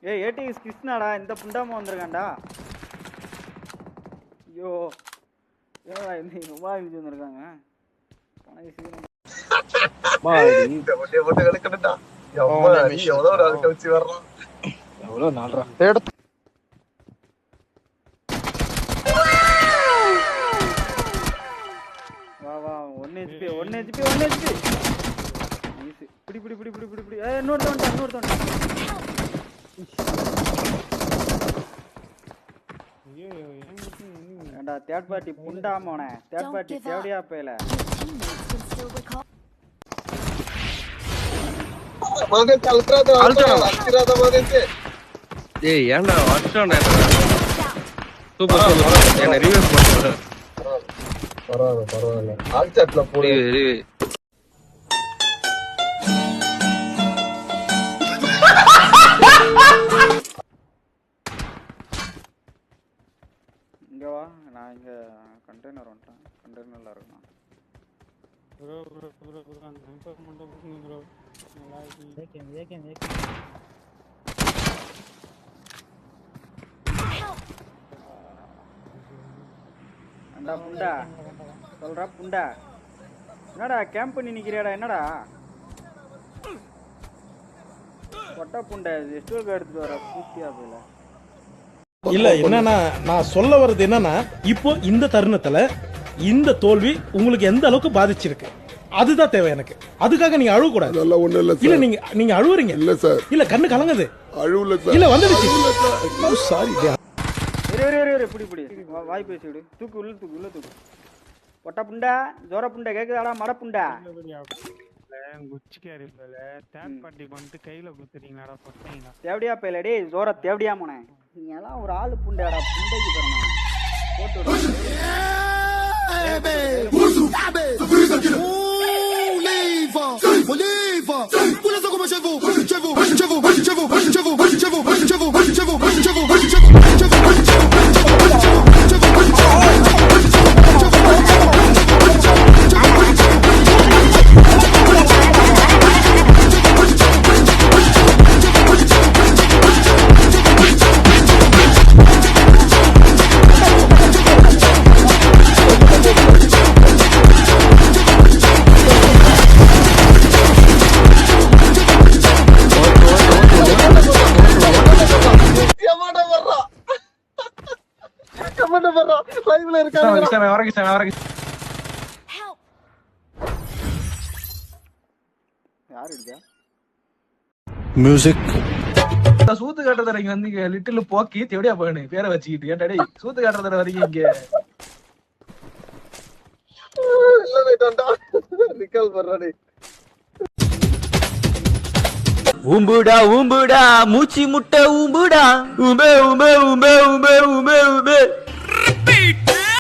ஏய் ஏடிஎஸ் கிருஷ்ணாடா இந்த புண்டாம வந்திருக்கான்டா. ஐயோ ஏடா இந்த மொபைல் யூஸ் வந்திருக்காங்க. போனே சீக்கிரம் இந்த ஒட்டே போட்டு கலக்கடடா. யம்மா நீ எவ்வளவு நாள் கழிச்சு வர்றான். எவ்வளவு நாள்ரா தேடு. வா வா 1 HP 1 HP 1 HP. பிடி பிடி பிடி பிடி பிடி பிடி. ஏய் இன்னொருத்தன். ஏண்டா தேர்ட் பார்ட்டி புண்டா மோனே. தேர்ட் பார்ட்டி தேவடியா பேல. மகன் கல்ட்ராத அல்ட்ராத மகன். ஏய் ஏன்டா வாட்ச்டோனே. சூப்பர் என்ன ரிவ்யூ போடு. பரவாயில்லை. ஆல் சாட்ல போடு. இங்க வா நான் இங்க கண்டெய்னர் வந்துட்டேன். கண்டெய்னர்ல இருக்கணும். ப்ரோ அந்த இன்ஃபார்மென்ட் கொடுங்க ப்ரோ. நல்லா இருக்கு. அண்டா புண்டா சொல்றா புண்டா. என்னடா கேம்ப் பண்ணி நிக்கிறியாடா? என்னடா கொட்டை புண்டை எஸ்டோக்கு எடுத்துட்டு வர பூத்தியா போல. இல்ல என்னன்னா நான் சொல்ல வர்றது என்னன்னா இப்போ இந்த தருணத்துல இந்த தோல்வி உங்களுக்கு எந்த அளவுக்கு பாதிச்சிருக்கு அதுதான் தேவை எனக்கு. அதுக்காக நீங்க அழுவ கூடாது. அதெல்லாம் ஒண்ணும் இல்ல இல்ல சார். நீங்க அழுவுறீங்க. இல்ல சார். இல்ல கண்ணு கலங்குது. அழுவல சார். இல்ல வந்துடுச்சு. சாரி. பிடி பிடி வாய் பேசி விடு. தூக்கு உள்ள தூக்கு. கொட்டை புண்டா ஜோர புண்டை கேக்குதாடா? மட புண்டா குச்சிக்காரி போல தேர்ட் பார்ட்டி பண்ணிட்டு கையில குத்துறீங்களாடா போட்டீங்களா? தேவடியா பேல டேய் ஜோர தேவடியா மோனே. நீ எல்லாம் ஒரு ஆளு புண்டாடா. புண்டைக்கு பாருங்க லைவ்ல இருக்காங்க. வரங்க. யார் இருக்கா? மியூசிக் சூத்து காட்டுறதுல இங்க வந்து லிட்டில் போக்கி தேவடியா போயினு பேரை வச்சுக்கிட்டு ஏன்டா டேய் சூத்து காட்டுறதுல வரைக்கும் இங்க இல்ல வேண்டாம்டா. ரிகால் பண்றானே. ஊம்புடா மூச்சி முட்டை ஊம்புடா. உமே